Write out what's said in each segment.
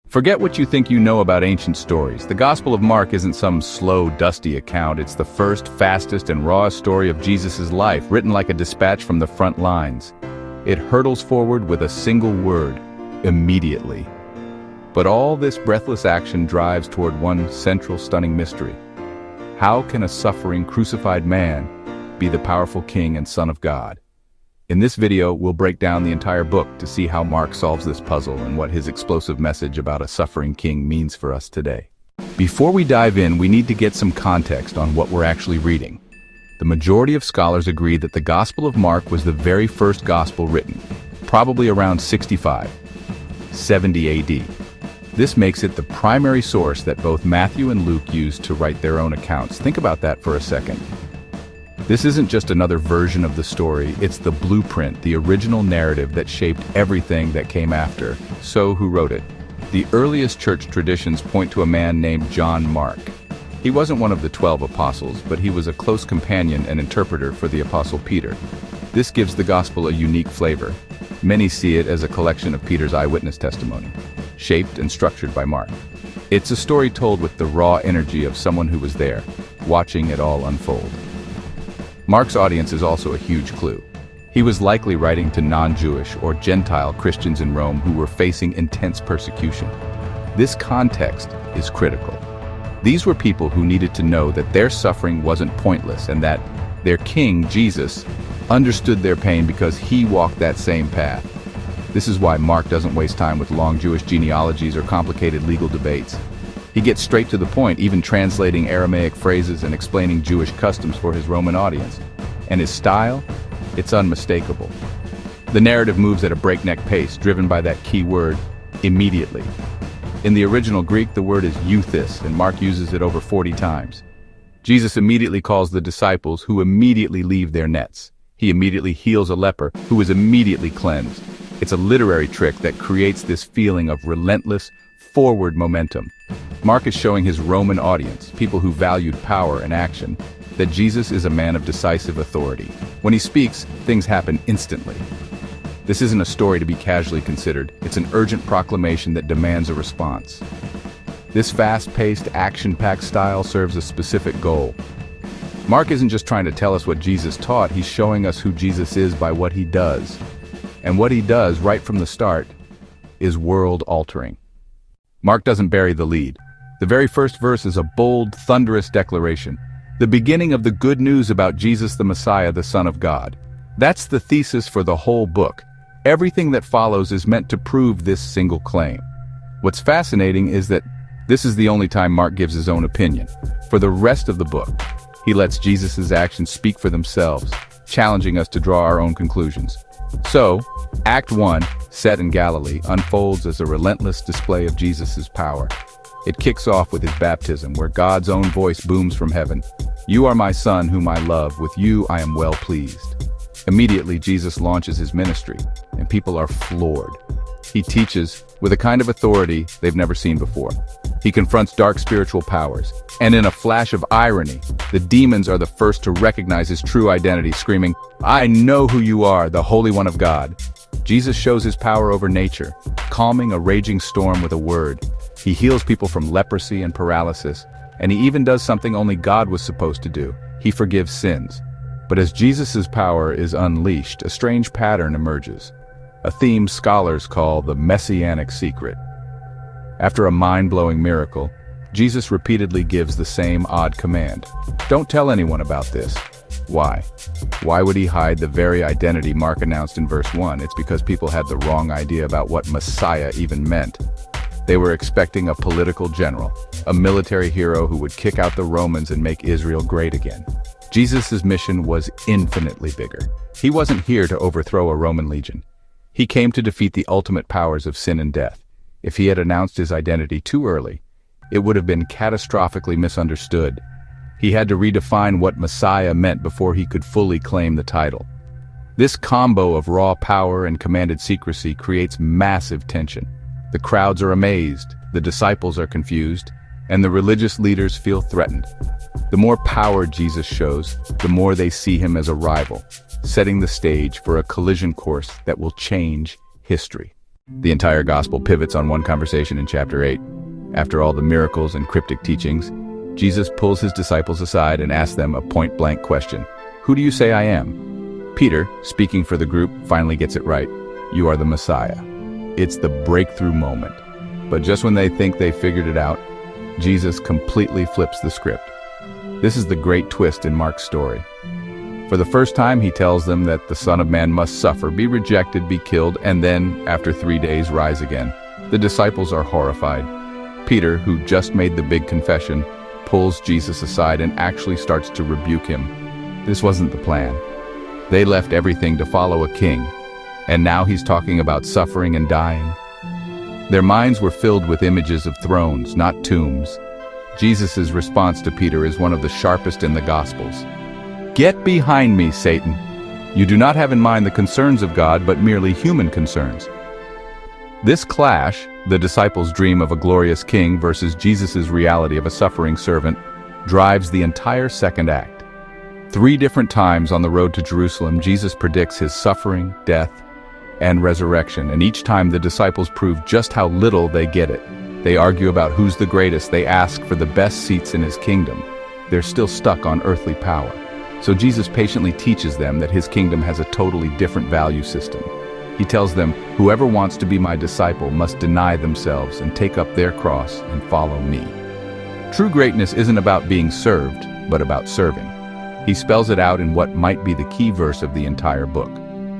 Forget what you think you know about ancient stories. The Gospel of Mark isn't some slow, dusty account. It's the first, fastest, and rawest story of Jesus' life, written like a dispatch from the front lines. It hurtles forward with a single word: immediately. But all this breathless action drives toward one central, stunning mystery. How can a suffering, crucified man be the powerful King and Son of God? In this video, we'll break down the entire book to see how Mark solves this puzzle and what his explosive message about a suffering king means for us today. Before we dive in, we need to get some context on what we're actually reading. The majority of scholars agree that the Gospel of Mark was the very first gospel written, probably around 65, 70 AD. This makes it the primary source that both Matthew and Luke used to write their own accounts. Think about that for a second. This isn't just another version of the story, it's the blueprint, the original narrative that shaped everything that came after. So, who wrote it? The earliest church traditions point to a man named John Mark. He wasn't one of the 12 apostles, but he was a close companion and interpreter for the apostle Peter. This gives the gospel a unique flavor. Many see it as a collection of Peter's eyewitness testimony, shaped and structured by Mark. It's a story told with the raw energy of someone who was there, watching it all unfold. Mark's audience is also a huge clue. He was likely writing to non-Jewish or Gentile Christians in Rome who were facing intense persecution. This context is critical. These were people who needed to know that their suffering wasn't pointless and that their king, Jesus, understood their pain because he walked that same path. This is why Mark doesn't waste time with long Jewish genealogies or complicated legal debates. He gets straight to the point, even translating Aramaic phrases and explaining Jewish customs for his Roman audience. And his style? It's unmistakable. The narrative moves at a breakneck pace, driven by that key word, immediately. In the original Greek, the word is euthys, and Mark uses it over 40 times. Jesus immediately calls the disciples, who immediately leave their nets. He immediately heals a leper, who is immediately cleansed. It's a literary trick that creates this feeling of relentless, forward momentum. Mark is showing his Roman audience, people who valued power and action, that Jesus is a man of decisive authority. When he speaks, things happen instantly. This isn't a story to be casually considered. It's an urgent proclamation that demands a response. This fast-paced, action-packed style serves a specific goal. Mark isn't just trying to tell us what Jesus taught, he's showing us who Jesus is by what he does. And what he does, right from the start, is world-altering. Mark doesn't bury the lead. The very first verse is a bold, thunderous declaration, the beginning of the good news about Jesus the Messiah, the Son of God. That's the thesis for the whole book. Everything that follows is meant to prove this single claim. What's fascinating is that this is the only time Mark gives his own opinion. For the rest of the book, he lets Jesus' actions speak for themselves, challenging us to draw our own conclusions. So, Act 1, set in Galilee, unfolds as a relentless display of Jesus' power. It kicks off with his baptism, where God's own voice booms from heaven. "You are my son whom I love, with you I am well pleased." Immediately, Jesus launches his ministry, and people are floored. He teaches with a kind of authority they've never seen before. He confronts dark spiritual powers, and in a flash of irony, the demons are the first to recognize his true identity, screaming, "I know who you are, the Holy One of God." Jesus shows his power over nature, calming a raging storm with a word. He heals people from leprosy and paralysis, and he even does something only God was supposed to do. He forgives sins. But as Jesus' power is unleashed, a strange pattern emerges, a theme scholars call the messianic secret. After a mind-blowing miracle, Jesus repeatedly gives the same odd command: "Don't tell anyone about this." Why? Why would he hide the very identity Mark announced in verse 1? It's because people had the wrong idea about what Messiah even meant. They were expecting a political general, a military hero who would kick out the Romans and make Israel great again. Jesus' mission was infinitely bigger. He wasn't here to overthrow a Roman legion. He came to defeat the ultimate powers of sin and death. If he had announced his identity too early, it would have been catastrophically misunderstood. He had to redefine what Messiah meant before he could fully claim the title. This combo of raw power and commanded secrecy creates massive tension. The crowds are amazed, the disciples are confused, and the religious leaders feel threatened. The more power Jesus shows, the more they see him as a rival, setting the stage for a collision course that will change history. The entire gospel pivots on one conversation in chapter 8. After all the miracles and cryptic teachings, Jesus pulls his disciples aside and asks them a point-blank question. Who do you say I am? Peter, speaking for the group, finally gets it right. You are the Messiah. It's the breakthrough moment. But just when they think they figured it out, Jesus completely flips the script. This is the great twist in Mark's story. For the first time, he tells them that the Son of Man must suffer, be rejected, be killed, and then, after 3 days, rise again. The disciples are horrified. Peter, who just made the big confession, pulls Jesus aside and actually starts to rebuke him. This wasn't the plan. They left everything to follow a king, and now he's talking about suffering and dying. Their minds were filled with images of thrones, not tombs. Jesus' response to Peter is one of the sharpest in the Gospels. Get behind me, Satan. You do not have in mind the concerns of God, but merely human concerns. This clash, the disciples' dream of a glorious king versus Jesus' reality of a suffering servant, drives the entire second act. 3 different times on the road to Jerusalem, Jesus predicts his suffering, death, and resurrection, and each time the disciples prove just how little they get it. They argue about who's the greatest, they ask for the best seats in his kingdom. They're still stuck on earthly power. So Jesus patiently teaches them that his kingdom has a totally different value system. He tells them, whoever wants to be my disciple must deny themselves and take up their cross and follow me. True greatness isn't about being served, but about serving. He spells it out in what might be the key verse of the entire book,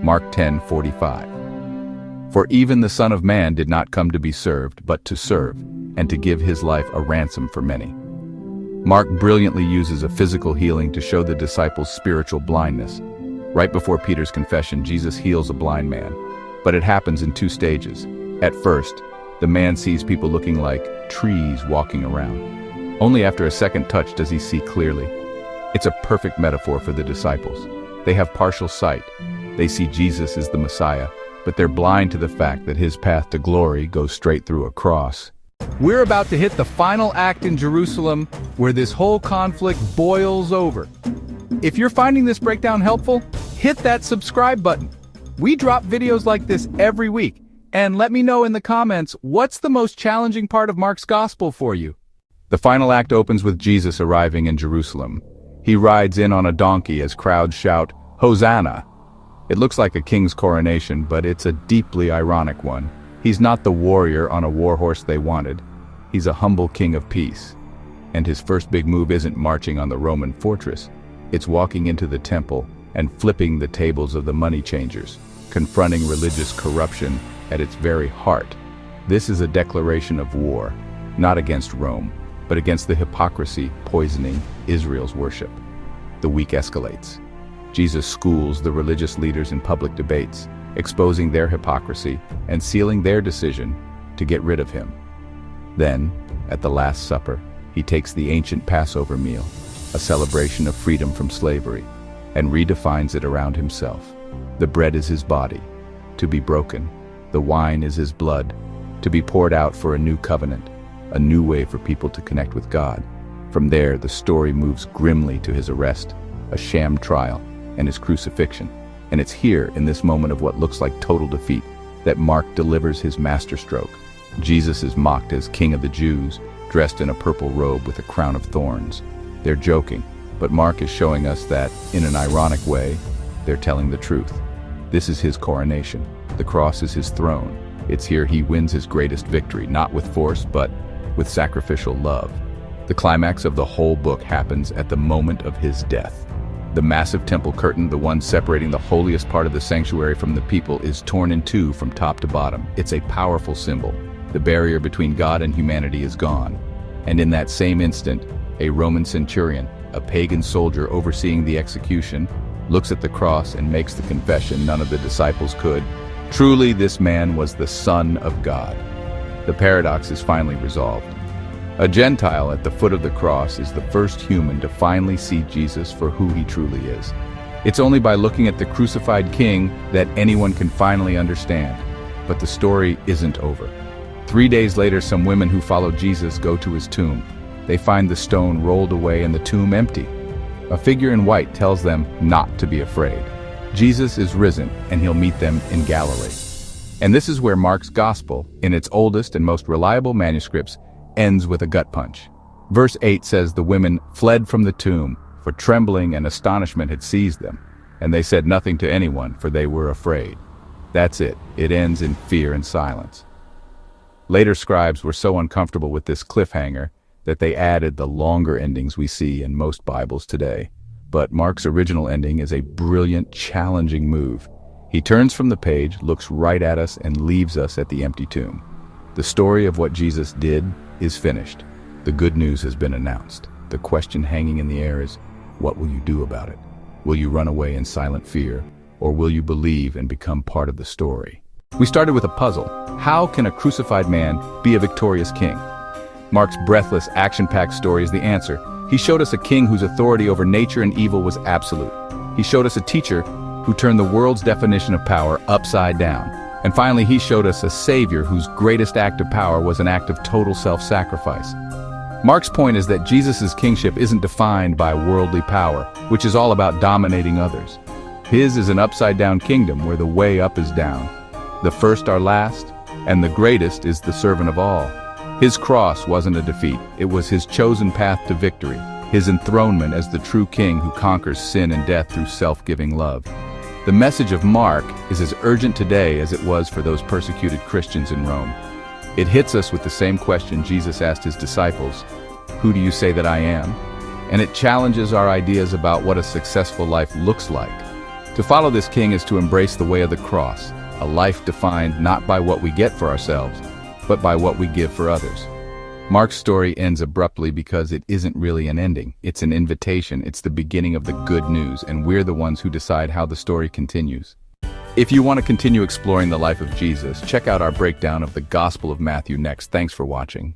Mark 10:45. For even the Son of Man did not come to be served, but to serve, and to give his life a ransom for many. Mark brilliantly uses a physical healing to show the disciples' spiritual blindness. Right before Peter's confession, Jesus heals a blind man, but it happens in 2 stages. At first, the man sees people looking like trees walking around. Only after a second touch does he see clearly. It's a perfect metaphor for the disciples. They have partial sight. They see Jesus as the Messiah, but they're blind to the fact that his path to glory goes straight through a cross. We're about to hit the final act in Jerusalem, where this whole conflict boils over. If you're finding this breakdown helpful, hit that subscribe button. We drop videos like this every week, and let me know in the comments what's the most challenging part of Mark's Gospel for you. The final act opens with Jesus arriving in Jerusalem. He rides in on a donkey as crowds shout, "Hosanna!" It looks like a king's coronation, but it's a deeply ironic one. He's not the warrior on a war horse they wanted. He's a humble king of peace. And his first big move isn't marching on the Roman fortress. It's walking into the temple and flipping the tables of the money changers, confronting religious corruption at its very heart. This is a declaration of war, not against Rome, but against the hypocrisy poisoning Israel's worship. The week escalates. Jesus schools the religious leaders in public debates, exposing their hypocrisy and sealing their decision to get rid of him. Then, at the Last Supper, he takes the ancient Passover meal, a celebration of freedom from slavery, and redefines it around himself. The bread is his body, to be broken. The wine is his blood, to be poured out for a new covenant, a new way for people to connect with God. From there, the story moves grimly to his arrest, a sham trial, and his crucifixion. And it's here, in this moment of what looks like total defeat, that Mark delivers his masterstroke. Jesus is mocked as King of the Jews, dressed in a purple robe with a crown of thorns. They're joking, but Mark is showing us that, in an ironic way, they're telling the truth. This is his coronation. The cross is his throne. It's here he wins his greatest victory, not with force, but with sacrificial love. The climax of the whole book happens at the moment of his death. The massive temple curtain, the one separating the holiest part of the sanctuary from the people, is torn in 2 from top to bottom. It's a powerful symbol. The barrier between God and humanity is gone. And in that same instant, a Roman centurion, a pagan soldier overseeing the execution, looks at the cross and makes the confession none of the disciples could. Truly, this man was the Son of God. The paradox is finally resolved. A Gentile at the foot of the cross is the first human to finally see Jesus for who he truly is. It's only by looking at the crucified king that anyone can finally understand. But the story isn't over. 3 days later, some women who followed Jesus go to his tomb. They find the stone rolled away and the tomb empty. A figure in white tells them not to be afraid. Jesus is risen, and he'll meet them in Galilee. And this is where Mark's Gospel, in its oldest and most reliable manuscripts, ends with a gut punch. Verse 8 says the women fled from the tomb, for trembling and astonishment had seized them, and they said nothing to anyone, for they were afraid. That's it. It ends in fear and silence. Later scribes were so uncomfortable with this cliffhanger that they added the longer endings we see in most Bibles today. But Mark's original ending is a brilliant, challenging move. He turns from the page, looks right at us, and leaves us at the empty tomb. The story of what Jesus did is finished. The good news has been announced. The question hanging in the air is, what will you do about it? Will you run away in silent fear, or will you believe and become part of the story? We started with a puzzle. How can a crucified man be a victorious king? Mark's breathless, action-packed story is the answer. He showed us a king whose authority over nature and evil was absolute. He showed us a teacher who turned the world's definition of power upside down. And finally, he showed us a savior whose greatest act of power was an act of total self-sacrifice. Mark's point is that Jesus' kingship isn't defined by worldly power, which is all about dominating others. His is an upside-down kingdom where the way up is down. The first are last, and the greatest is the servant of all. His cross wasn't a defeat, it was his chosen path to victory, his enthronement as the true king who conquers sin and death through self-giving love. The message of Mark is as urgent today as it was for those persecuted Christians in Rome. It hits us with the same question Jesus asked his disciples, "Who do you say that I am?" And it challenges our ideas about what a successful life looks like. To follow this king is to embrace the way of the cross, a life defined not by what we get for ourselves, but by what we give for others. Mark's story ends abruptly because it isn't really an ending. It's an invitation. It's the beginning of the good news, and we're the ones who decide how the story continues. If you want to continue exploring the life of Jesus, check out our breakdown of the Gospel of Matthew next. Thanks for watching.